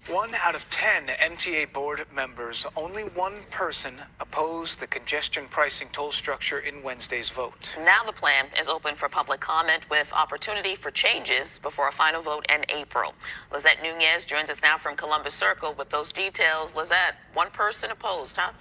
1 out of 10 MTA board members, only one person opposed the congestion pricing toll structure in Wednesday's vote. Now the plan is open for public comment with opportunity for changes before a final vote in April. Lizette Nunez joins us now from Columbus Circle with those details. Lizette, one person opposed, huh?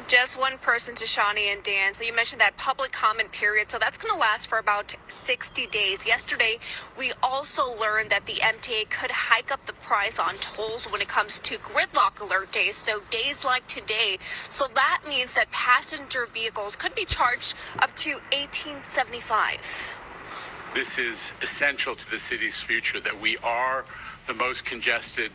Just one person, Tashani and Dan. So you mentioned that public comment period. So that's going to last for about 60 days. Yesterday, we also learned that the MTA could hike up the price on tolls when it comes to gridlock alert days. So days like today. So that means that passenger vehicles could be charged up to $18.75. This is essential to the city's future, that we are the most congested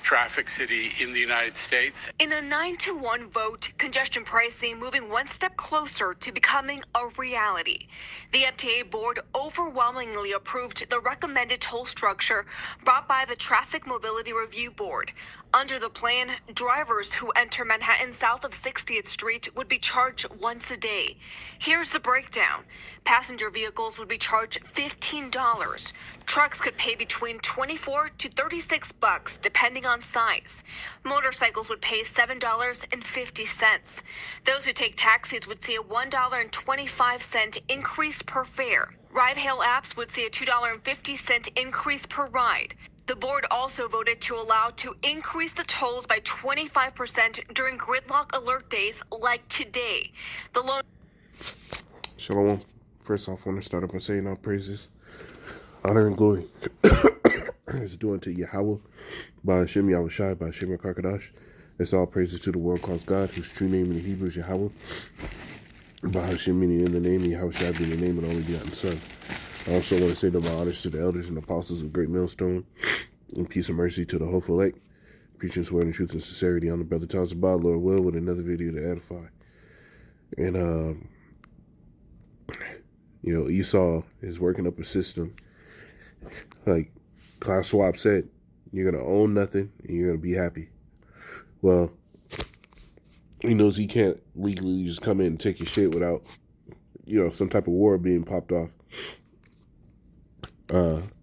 traffic city in the United States. In a 9-1 vote, congestion pricing moving one step closer to becoming a reality. The MTA board overwhelmingly approved the recommended toll structure brought by the Traffic Mobility Review Board. Under the plan, drivers who enter Manhattan south of 60th Street would be charged once a day. Here's the breakdown. Passenger vehicles would be charged $15. Trucks could pay between $24 to $36 depending on size. Motorcycles would pay $7.50. Those who take taxis would see a $1.25 increase per fare. Ride-hail apps would see a $2.50 increase per ride. The board also voted to allow to increase the tolls by 25% during gridlock alert days like today. The loan. Shalom. First off, I want to start up by saying all praises, honor, and glory is due unto Yahweh, by Hashem Yahushai, by Hashem Karkadash. It's all praises to the world calls God, whose true name in the Hebrew is Yahweh, by Hashem meaning in the name of Yahushai being the name of the only begotten Son. I also want to say my honors to the elders and apostles of Great Millstone, and peace and mercy to the hopeful elect, preaching, swearing the truth and sincerity on the brother talks about Lord will with another video to edify. And Esau is working up a system. Like Klaus Schwab said, you're gonna own nothing and you're gonna be happy. Well, he knows he can't legally just come in and take your shit without, some type of war being popped off.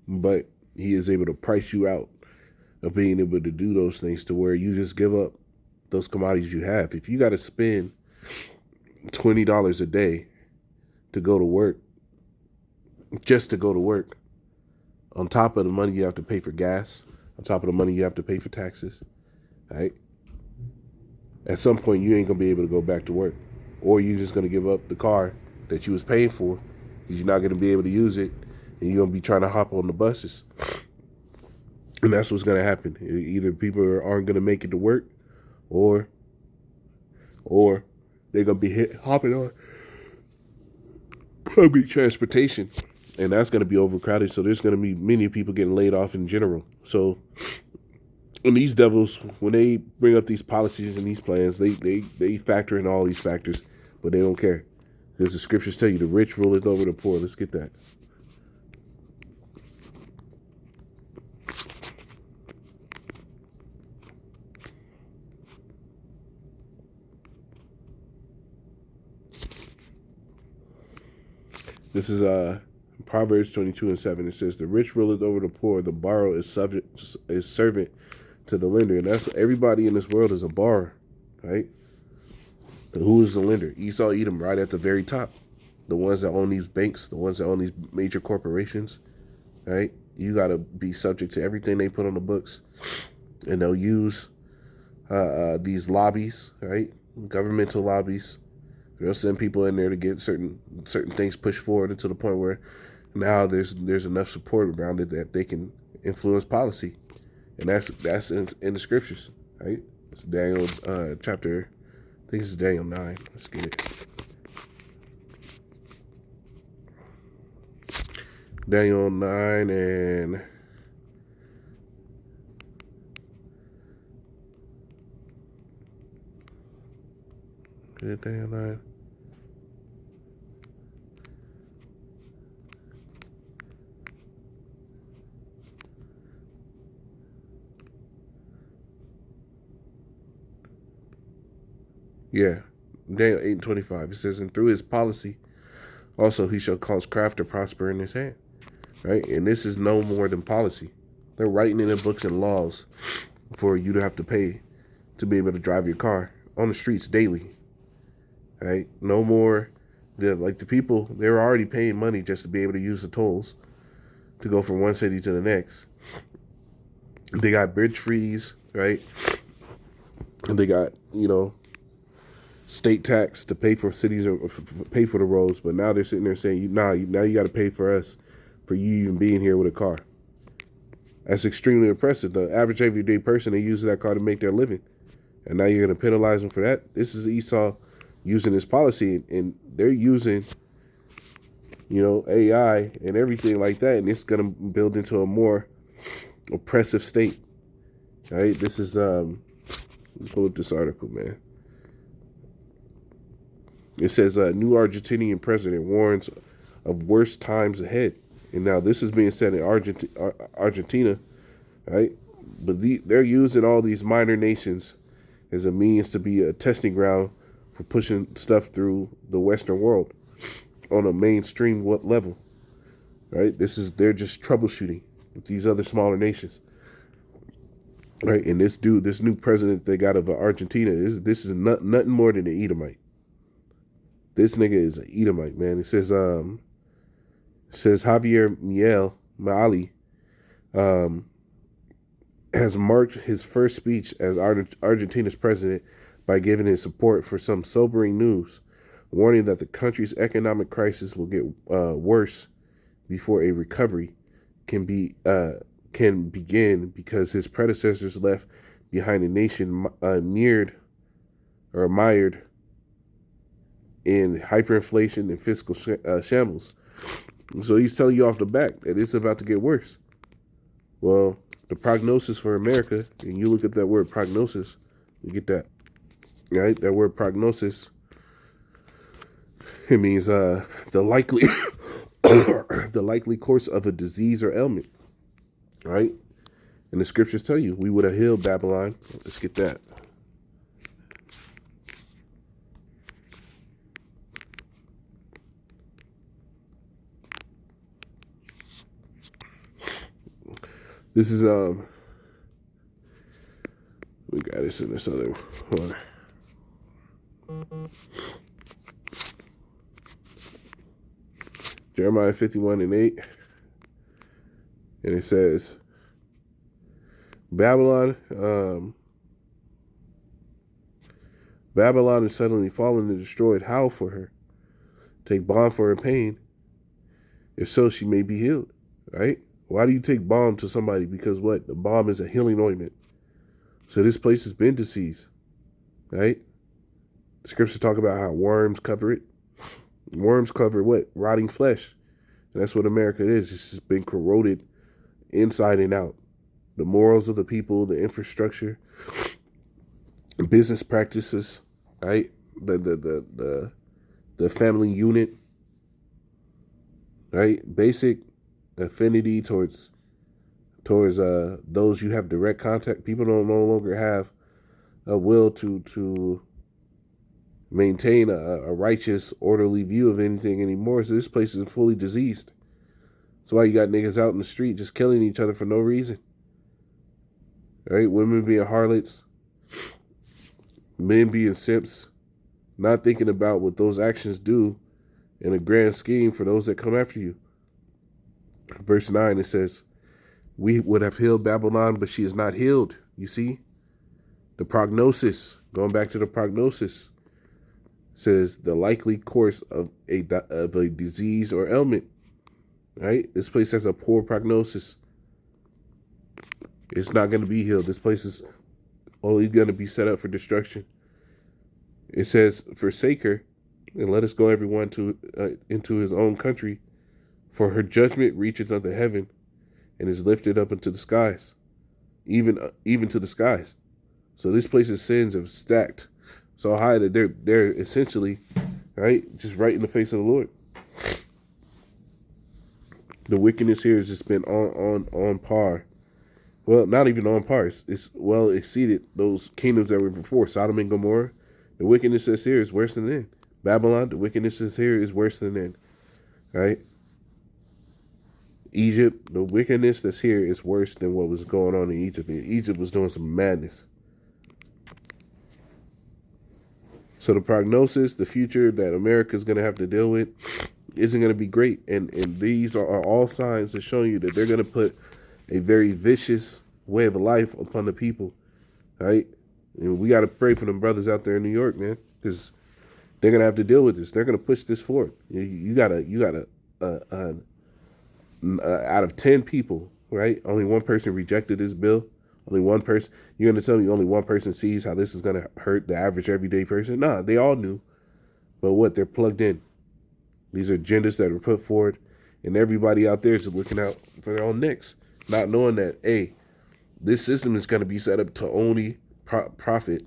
But he is able to price you out of being able to do those things to where you just give up those commodities you have. If you got to spend $20 a day to go to work, just to go to work, on top of the money you have to pay for gas, on top of the money you have to pay for taxes, right? At some point, you ain't going to be able to go back to work. Or you're just going to give up the car that you was paying for because you're not going to be able to use it. And you're going to be trying to hop on the buses. And that's what's going to happen. Either people aren't going to make it to work or they're going to be hopping on public transportation. And that's going to be overcrowded. So there's going to be many people getting laid off in general. So and these devils, when they bring up these policies and these plans, they factor in all these factors, but they don't care. Because the scriptures tell you the rich ruleth over the poor. Let's get that. This is Proverbs 22:7. It says, "The rich ruleth over the poor; the borrower is servant to the lender." And that's everybody in this world is a borrower, right? And who is the lender? Esau, Edom, right at the very top. The ones that own these banks, the ones that own these major corporations, right? You got to be subject to everything they put on the books, and they'll use these lobbies, right? Governmental lobbies. They'll send people in there to get certain things pushed forward to the point where now there's enough support around it that they can influence policy, and that's in the scriptures, right? It's Daniel chapter, I think it's Daniel 9. Let's get it. Daniel 9 and Daniel 9. Yeah, Daniel 8:25. It says, "And through his policy, also he shall cause craft to prosper in his hand." right? And this is no more than policy. They're writing it in books and laws for you to have to pay to be able to drive your car on the streets daily, right? No more. The people, they were already paying money just to be able to use the tolls to go from one city to the next. They got bridge fees, right? And they got, state tax to pay for cities or pay for the roads. But now they're sitting there saying, now you got to pay for us for you even being here with a car. That's extremely oppressive. The average everyday person, they use that car to make their living. And now you're going to penalize them for that? This is Esau using this policy, and they're using, AI and everything like that, and it's going to build into a more oppressive state. Right? This is, let's pull up this article, man. It says, new Argentinian president warns of worse times ahead. And now this is being said in Argentina, right? But they're using all these minor nations as a means to be a testing ground for pushing stuff through the Western world on a mainstream level, right? They're just troubleshooting with these other smaller nations, right? And this new president they got of Argentina, this is nothing more than an Edomite. This nigga is an Edomite, man. It says Javier Milei has marked his first speech as Argentina's president by giving his support for some sobering news, warning that the country's economic crisis will get worse before a recovery can begin because his predecessors left behind a nation mired in hyperinflation and fiscal shambles. So he's telling you off the back that it's about to get worse. Well, the prognosis for America, and you look at that word prognosis, you get that, right? That word prognosis, it means the likely the likely course of a disease or ailment, right? And the scriptures tell you we would have healed Babylon. Let's get that. This is we got this in this other one. Jeremiah 51:8. And it says Babylon is suddenly fallen and destroyed. Howl for her. Take balm for her pain. If so, she may be healed. Right? Why do you take balm to somebody? Because what? The balm is a healing ointment. So this place has been diseased. Right? The scriptures talk about how worms cover it. Worms cover what? Rotting flesh. And that's what America is. It's just been corroded inside and out. The morals of the people, the infrastructure, business practices, right? The family unit, right? Basic affinity towards those you have direct contact. People don't no longer have a will to maintain a righteous, orderly view of anything anymore. So this place is fully diseased. That's why you got niggas out in the street just killing each other for no reason. Right? Women being harlots, men being simps, not thinking about what those actions do in a grand scheme for those that come after you. Verse 9, it says, we would have healed Babylon, but she is not healed. You see? The prognosis, going back to the prognosis, says the likely course of a disease or ailment. Right? This place has a poor prognosis. It's not going to be healed. This place is only going to be set up for destruction. It says, forsake her, and let us go everyone into his own country, for her judgment reaches unto heaven, and is lifted up into the skies, even to the skies. So this place's sins have stacked so high that they're essentially, right, just right in the face of the Lord. The wickedness here has just been on par. Well, not even on par. It's well exceeded those kingdoms that were before. Sodom and Gomorrah. The wickedness that's here is worse than then. Babylon, the wickedness that's here is worse than then. Right? Egypt, the wickedness that's here is worse than what was going on in Egypt. Egypt was doing some madness. So the prognosis, the future that America's going to have to deal with isn't going to be great. And these are all signs that show you that they're going to put a very vicious way of life upon the people, right? And we got to pray for them brothers out there in New York, man, because they're going to have to deal with this. They're going to push this forward. You got to, out of 10 people, right? Only one person rejected this bill. Only one person. You're going to tell me only one person sees how this is going to hurt the average everyday person? Nah, they all knew. But what? They're plugged in. These are agendas that were put forward, and everybody out there is just looking out for their own necks, not knowing that, hey, this system is going to be set up to only profit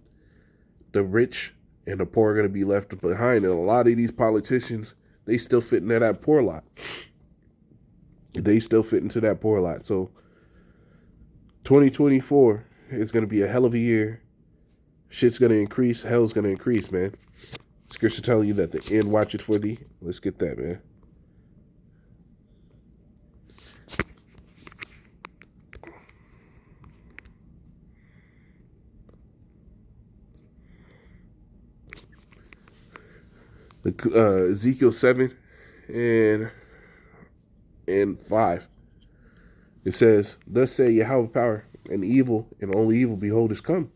the rich, and the poor are going to be left behind. And a lot of these politicians, they still fit into that poor lot. They still fit into that poor lot. So 2024 is going to be a hell of a year. Shit's going to increase. Hell's going to increase, man. Scripture telling you that the end watcheth for thee. Let's get that, man. Ezekiel 7 and 5. It says, thus say Yahweh power, and evil, and only evil, behold, is come.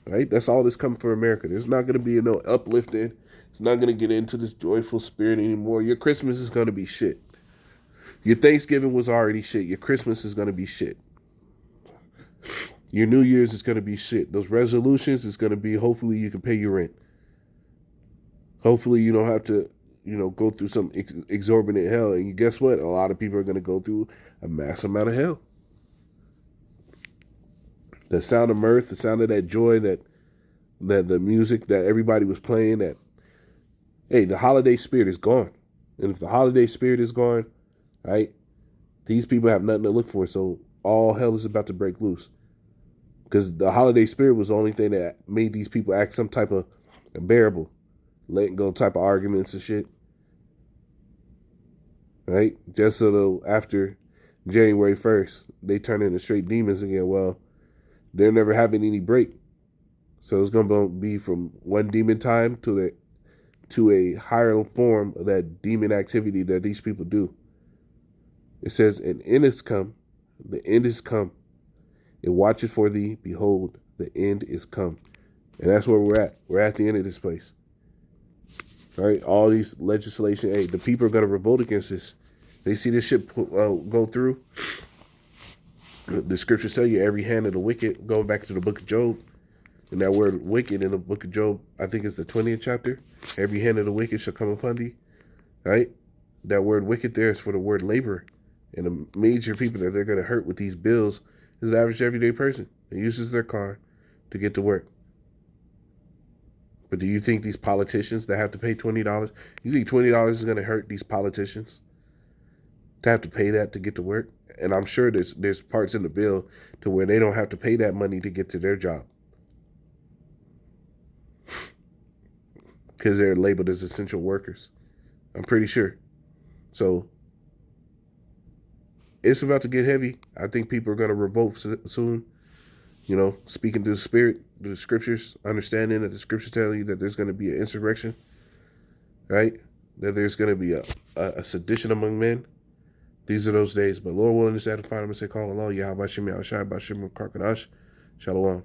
Right? That's all that's coming for America. There's not going to be no uplifting. It's not going to get into this joyful spirit anymore. Your Christmas is going to be shit. Your Thanksgiving was already shit. Your Christmas is going to be shit. Your New Year's is going to be shit. Those resolutions is going to be, hopefully you can pay your rent. Hopefully you don't have to, go through some exorbitant hell. And guess what? A lot of people are going to go through a mass amount of hell. The sound of mirth, the sound of that joy, that the music that everybody was playing, that, hey, the holiday spirit is gone. And if the holiday spirit is gone, right, these people have nothing to look for. So all hell is about to break loose. Because the holiday spirit was the only thing that made these people act some type of unbearable, letting go type of arguments and shit. Right? Just so after January 1st, they turn into straight demons again. Well, they're never having any break. So it's going to be from one demon time to a higher form of that demon activity that these people do. It says, an end is come. The end is come. It watcheth for thee. Behold, the end is come. And that's where we're at. We're at the end of this place. All right? All these legislation, hey, the people are going to revolt against this. They see this shit go through. The scriptures tell you every hand of the wicked, going back to the book of Job, and that word wicked in the book of Job, I think it's the 20th chapter. Every hand of the wicked shall come upon thee. Right? That word wicked there is for the word labor. And the major people that they're going to hurt with these bills is the average everyday person that uses their car to get to work. But do you think these politicians that have to pay $20, you think $20 is going to hurt these politicians to have to pay that to get to work? And I'm sure there's parts in the bill to where they don't have to pay that money to get to their job, because they're labeled as essential workers. I'm pretty sure. So it's about to get heavy. I think people are going to revolt soon. Speaking to the spirit, the scriptures, understanding that the scriptures tell you that there's going to be an insurrection, right? That there's going to be a sedition among men. These are those days. But Lord willing, this edifying, I'm going to say, call Allah, Yahweh Shem, Yahweh Shai, Bashim, Karkadash, Shalom.